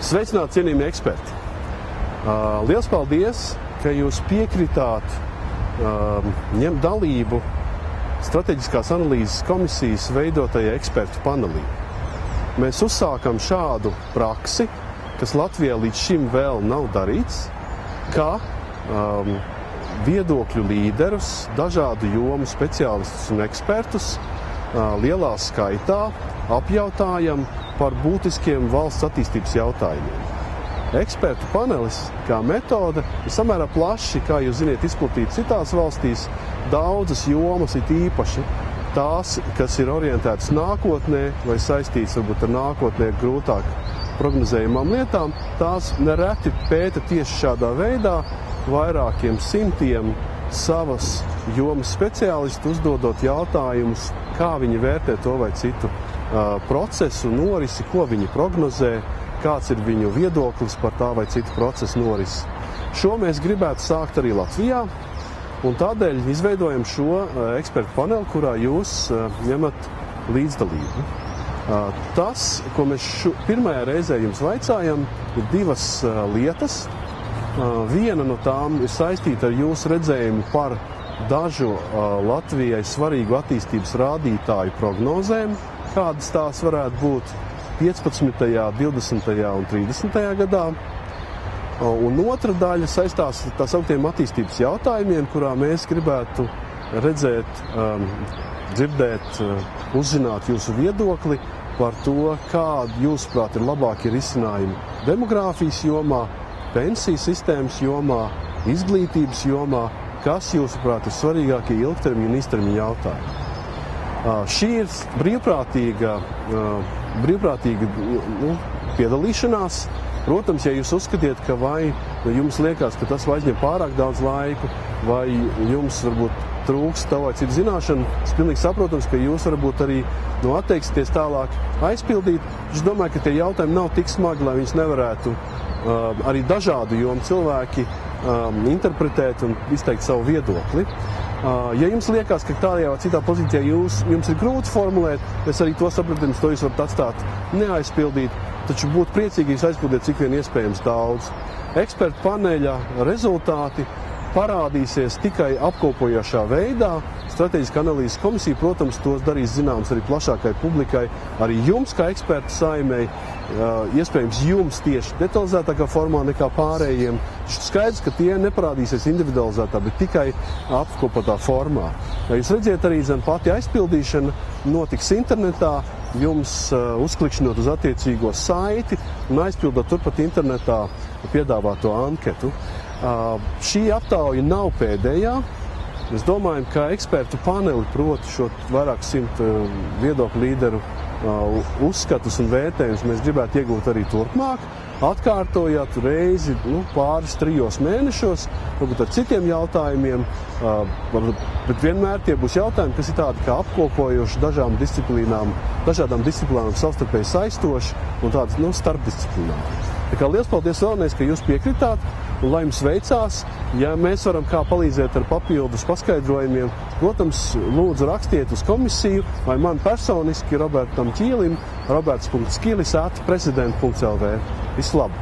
Sveicināti, cienījamie eksperti! Liels paldies, ka jūs piekritāt ņemt dalību Strateģiskās analīzes komisijas veidotajā ekspertu panelī. Mēs uzsākam šādu praksi, kas Latvijā līdz šim vēl nav darīts, ka viedokļu līderus, dažādu jomu speciālistus un ekspertus lielā skaitā apjautājam par būtiskiem valsts attīstības jautājumiem. Ekspertu panelis kā metode ir samērā plaši, kā jūs ziniet, izplatīta citās valstīs. Daudzas jomas ir īpaši tās, kas ir orientētas nākotnē vai saistītas varbūt ar nākotnē grūtāk prognozējumām lietām. Tās nereti pēta tieši šādā veidā, vairākiem simtiem savas jomas speciālistu uzdodot jautājumus, kā viņi vērtē to vai citu procesu norisi, ko viņi prognozē, kāds ir viņu viedoklis par tā vai citu procesu norisi. Šo mēs gribētu sākt arī Latvijā, un tādēļ izveidojam šo ekspertu paneli, kurā jūs ņemat līdzdalību. Tas, ko mēs pirmajā reizē jums vaicājam, ir divas lietas. Viena no tām ir saistīta ar jūsu redzējumu par dažu Latvijai svarīgu attīstības rādītāju prognozēm, kādas tās varētu būt 15., 20. un 30. gadā. Un otra daļa saistās ar tā sauktiem attīstības jautājumiem, kurā mēs gribētu redzēt, dzirdēt, uzzināt jūsu viedokli par to, kādi jūsuprāt ir labākie risinājumi demogrāfijas jomā, pensiju sistēmas jomā, izglītības jomā, kas jūsuprāt ir svarīgākie ilgtermiņa un īstermiņa jautājumi. Šī ir brīvprātīga piedalīšanās. Protams, ja jūs uzskatiet, ka vai jums liekas, ka tas aizņem pārāk daudz laiku, vai jums varbūt trūks tā vai cita zināšana, es pilnīgi saprotams, ka jūs varbūt arī atteiksieties tālāk aizpildīt. Es domāju, ka tie jautājumi nav tik smagi, lai viņus nevarētu arī dažādu jomu cilvēki interpretēt un izteikt savu viedokli. Ja jums liekas, ka tādā vai citā pozīcijā jums ir grūti formulēt, es arī to sapratu, to jūs varat atstāt neaizpildīt, taču būtu priecīgi jūs aizpildiet cik vien iespējams daudz. Ekspertu paneļa rezultāti parādīsies tikai apkopojošā veidā. Strateģiskā analīzes komisija, protams, tos darīs zināms arī plašākai publikai, arī jums kā ekspertu saimei, iespējams jums tieši detalizētākā formā nekā pārējiem. Skaidrs, ka tie neparādīsies individualizētā, bet tikai apkopotā formā. Ja jūs redziet, arī pati aizpildīšana notiks internetā, jums uzklikšķinot uz attiecīgo saiti un aizpildot turpat internetā piedāvāto anketu. Šī aptauja nav pēdējā. Mēs domājam, ka ekspertu paneli, proti šo vairāk simt viedokļu līderu uzskatus un vērtējumus mēs gribētu iegūt arī turpmāk, atkārtojot reizi pāris 3 mēnešos, varbūt ar citiem jautājumiem, bet vienmēr tie būs jautājumi, kas ir tādi kā apkopojoši dažādām disciplīnām savstarpēji saistoši un tādi starpdisciplināri. Tā kā liels paldies vēlreiz, ka jūs piekritāt, un lai jums veicās, ja mēs varam kā palīdzēt ar papildus paskaidrojumiem, protams, lūdzu rakstiet uz komisiju vai man personiski Robertam Ķīlim, roberts.skilis@prezident.lv. Visu labu!